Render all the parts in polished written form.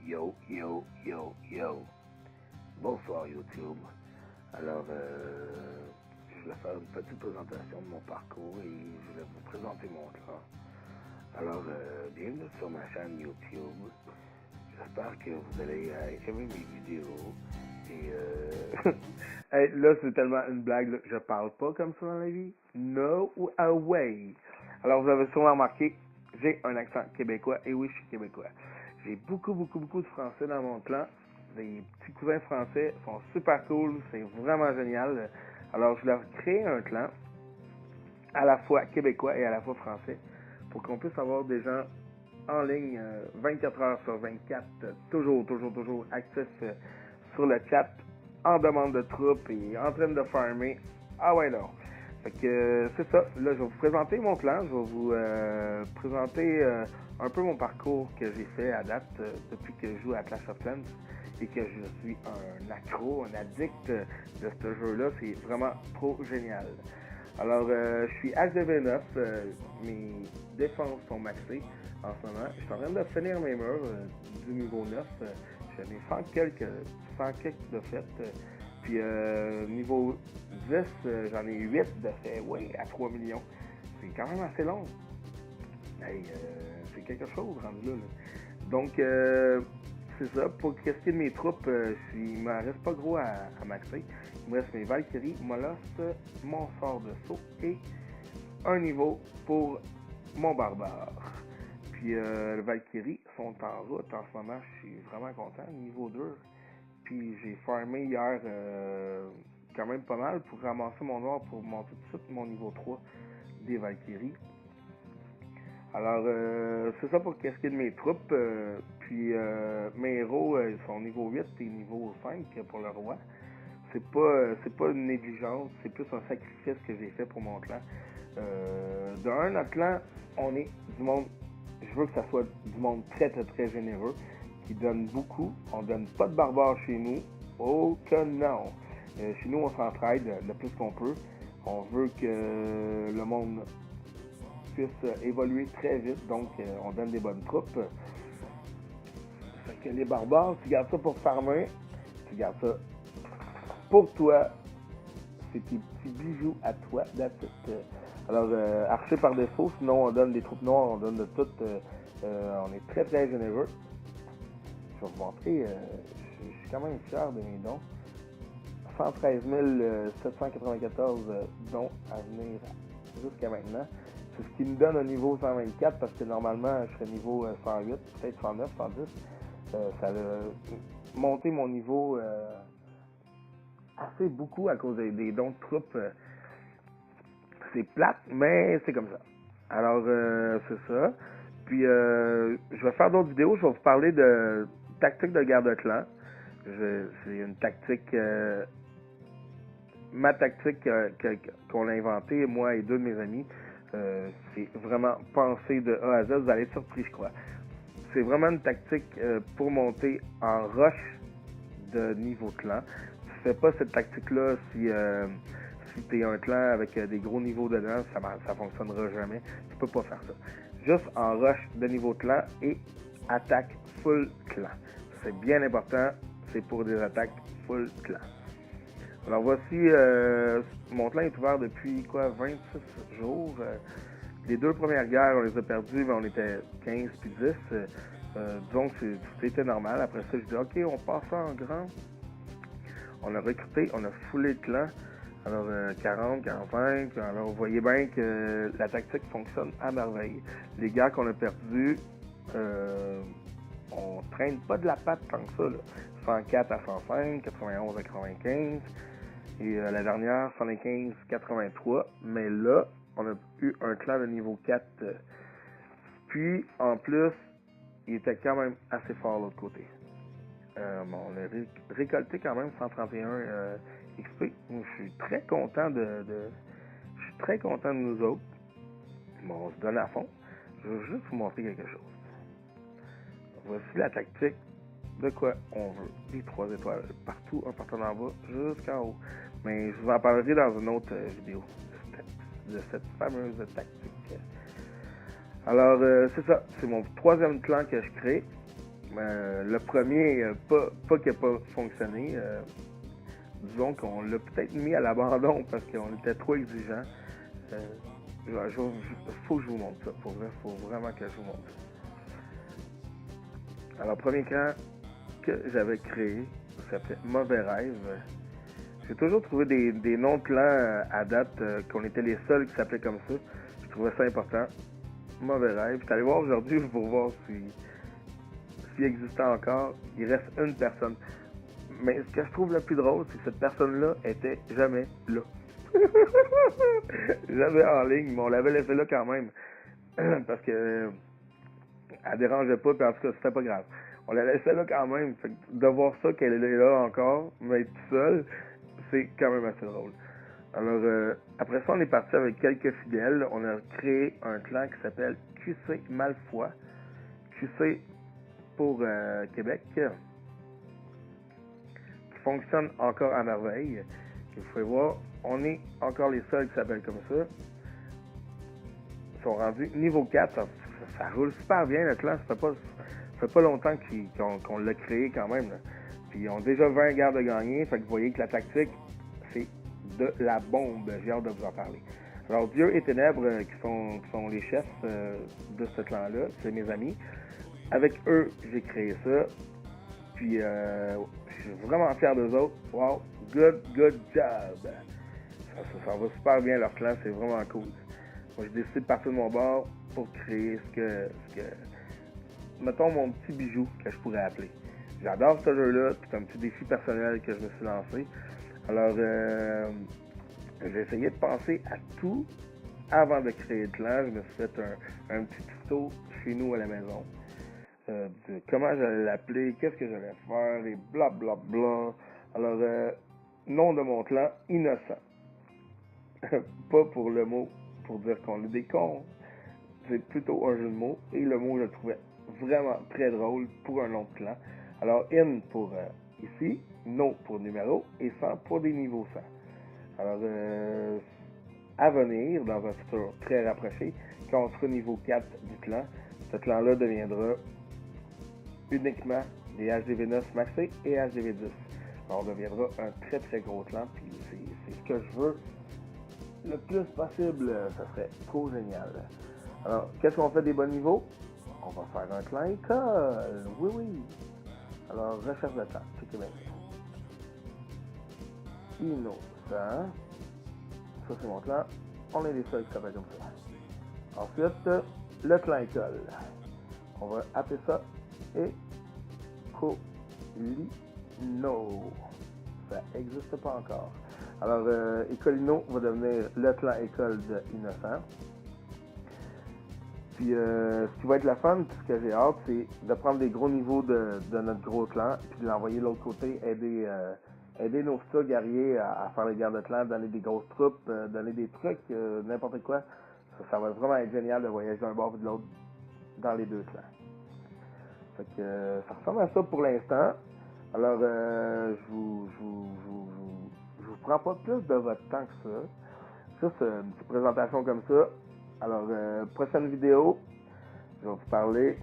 Yo, yo, yo, yo. Bonsoir YouTube. Alors, je vais faire une petite présentation de mon parcours et je vais vous présenter mon clan. Alors, bienvenue sur ma chaîne YouTube. J'espère que vous allez aimer mes vidéos. Et hey, là, c'est tellement une blague, là. Je parle pas comme ça dans la vie. No way. Alors, vous avez sûrement remarqué, j'ai un accent québécois. Et oui, je suis québécois. J'ai beaucoup de Français dans mon clan. Les petits cousins français sont super cool. C'est vraiment génial. Alors, je leur crée un clan à la fois québécois et à la fois français pour qu'on puisse avoir des gens en ligne 24 heures sur 24, toujours actifs sur le chat, en demande de troupes et en train de farmer. Ah ouais, non. Fait que c'est ça. Là, je vais vous présenter mon clan. Je vais vous présenter un peu mon parcours que j'ai fait à date depuis que je joue à Clash of Clans et que je suis un accro, un addict de ce jeu-là. C'est vraiment trop génial. Alors, je suis HDV9. Mes défenses sont maxées en ce moment. Je suis en train de finir mes murs du niveau 9. J'en ai 100 quelques de fait. Puis niveau 10, j'en ai 8 de fait, oui, à 3 millions. C'est quand même assez long. Hey, c'est quelque chose rendu là. Donc, c'est ça. Pour ce qui est de mes troupes, il ne me reste pas gros à maxer. Il me reste mes Valkyries, Molosse, mon sort de saut et un niveau pour mon barbare. Puis les Valkyries sont en route en ce moment. Je suis vraiment content. Niveau 2. Puis j'ai farmé hier quand même pas mal pour ramasser mon or pour monter tout de suite mon niveau 3 des Valkyries. Alors c'est ça pour qu'est-ce qui est de mes troupes. Puis mes héros ils sont niveau 8 et niveau 5 pour le roi. C'est pas une négligence, c'est plus un sacrifice que j'ai fait pour mon clan. Notre clan, on est du monde. Je veux que ça soit du monde très généreux, qui donne beaucoup. On donne pas de barbares chez nous. Oh que non! Chez nous, on s'entraide le plus qu'on peut. On veut que le monde puisse évoluer très vite, donc on donne des bonnes troupes. Fait que les barbares, tu gardes ça pour farmer, tu gardes ça pour toi. C'est tes petits bijoux à toi, that's it. Alors, archer par défaut, sinon on donne des troupes noires, on donne de tout. On est très généreux. Je vais vous montrer, je suis quand même fier de mes dons. 113 794 dons à venir jusqu'à maintenant. C'est ce qui me donne un niveau 124 parce que normalement je serais niveau 108, peut-être 109, 110. Ça a monté mon niveau assez beaucoup à cause des dons de troupes. C'est plate, mais c'est comme ça. Alors, c'est ça. Puis, je vais faire d'autres vidéos. Je vais vous parler de tactique de guerre de clan. C'est une tactique, ma tactique qu'on a inventée, moi et deux de mes amis. C'est vraiment pensé de A à Z. Vous allez être surpris, je crois. C'est vraiment une tactique pour monter en rush de niveau clan. Tu fais pas cette tactique-là si tu es un clan avec des gros niveaux dedans, ça fonctionnera jamais. Tu peux pas faire ça. Juste en rush de niveau clan et attaque full clan. C'est bien important, c'est pour des attaques full clan. Alors voici, mon clan est ouvert depuis 26 jours. Les deux premières guerres, on les a perdues, mais on était 15 puis 10. Disons que c'était normal. Après ça, je dis ok, on passe ça en grand. On a recruté, on a foulé le clan. Alors 40, 45, alors vous voyez bien que la tactique fonctionne à merveille. Les guerres qu'on a perdues, on traîne pas de la patte tant que ça. Là. 104 à 105, 91 à 95, et la dernière 115, 83. Mais là, on a eu un clan de niveau 4. Puis, en plus, il était quand même assez fort de l'autre côté. Bon, on a récolté quand même 131 XP. Je suis très content je suis très content de nous autres. Bon, on se donne à fond. Je veux juste vous montrer quelque chose. Voici la tactique de quoi on veut. Les 3 étoiles partout, en partant en bas jusqu'en haut. Mais je vous en parlerai dans une autre vidéo de cette fameuse tactique. Alors, c'est ça. C'est mon troisième clan que je crée. Le premier, pas qu'il n'a pas fonctionné. Disons qu'on l'a peut-être mis à l'abandon parce qu'on était trop exigeant. Faut que je vous montre ça. Pour vrai, faut vraiment que je vous montre ça. Alors, premier clan que j'avais créé, ça s'appelait Mauvais Rêve. J'ai toujours trouvé des noms de clans à date qu'on était les seuls qui s'appelaient comme ça. Je trouvais ça important. Mauvais Rêve. Je suis allé voir aujourd'hui pour voir s'il existait encore. Il reste une personne. Mais ce que je trouve le plus drôle, c'est que cette personne-là était jamais là. Jamais en ligne, mais on l'avait laissé là quand même. Parce que elle dérangeait pas, puis en tout cas, c'était pas grave. On la laissait là quand même. Fait que de voir ça, qu'elle est là encore, mais être seule, c'est quand même assez drôle. Alors, après ça, on est parti avec quelques fidèles. On a créé un clan qui s'appelle QC Malfoy. QC pour Québec. Qui fonctionne encore à merveille. Vous pouvez voir, on est encore les seuls qui s'appellent comme ça. Ils sont rendus niveau 4. Ça roule super bien le clan. Ça fait pas longtemps qu'on l'a créé quand même. Là. Puis ils ont déjà 20 guerres de gagner. Fait que vous voyez que la tactique, c'est de la bombe. J'ai hâte de vous en parler. Alors, Dieu et Ténèbres, qui sont les chefs de ce clan-là, c'est mes amis. Avec eux, j'ai créé ça. Puis, je suis vraiment fier d'eux autres. Wow, good job. Ça va super bien, leur clan, c'est vraiment cool. Moi, j'ai décidé de partir de mon bord pour créer ce que mettons, mon petit bijou que je pourrais appeler. J'adore ce jeu-là, c'est un petit défi personnel que je me suis lancé. Alors, j'ai essayé de penser à tout avant de créer le clan. Je me suis fait un petit tuto chez nous à la maison. De comment j'allais l'appeler, qu'est-ce que j'allais faire, et blablabla. Alors, nom de mon clan, Innocent. Pas pour le mot, pour dire qu'on est des cons. C'est plutôt un jeu de mots. Et le mot, je le trouvais vraiment très drôle pour un nom de clan. Alors, in pour ici, no pour numéro, et 100 pour des niveaux 100. Alors, à venir, dans un futur très rapproché, quand on sera niveau 4 du clan, ce clan-là deviendra uniquement des HDV9 maxés et HDV10. Alors, on deviendra un très très gros clan, puis c'est ce que je veux le plus possible. Ça serait trop génial. Alors, qu'est-ce qu'on fait des bons niveaux? On va faire un clan école. Oui. Alors, recherche de clan. Checkez bien ça. Innocent. Ça, c'est mon clan. On est les seuls qui s'appellent comme ça. Ensuite, le clan école. On va appeler ça Ecolino. Ça n'existe pas encore. Alors, Ecolino va devenir le clan école de Innocent. Puis, ce qui va être la fun, puis ce que j'ai hâte, c'est de prendre des gros niveaux de notre gros clan, puis de l'envoyer de l'autre côté, aider nos futurs guerriers à faire les guerres de clan, donner des grosses troupes, donner des trucs, n'importe quoi. Ça va vraiment être génial de voyager d'un bord et de l'autre dans les deux clans. Fait que ça ressemble à ça pour l'instant. Alors, je vous prends pas plus de votre temps que ça. Juste une petite présentation comme ça. Alors, prochaine vidéo, je vais vous parler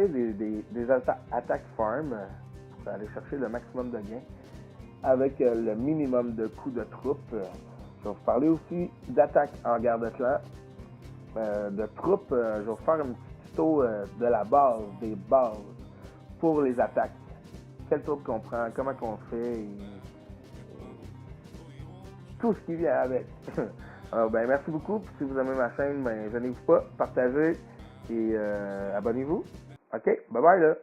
des attaques farm pour aller chercher le maximum de gains avec le minimum de coûts de troupes. Je vais vous parler aussi d'attaques en guerre de clan, de troupes. Je vais vous faire un petit tuto de la base, des bases pour les attaques. Quelle troupe qu'on prend, comment qu'on fait, et tout ce qui vient avec. Alors, merci beaucoup. Puis, si vous aimez ma chaîne, gênez-vous pas, partagez et abonnez-vous. OK? Bye bye là!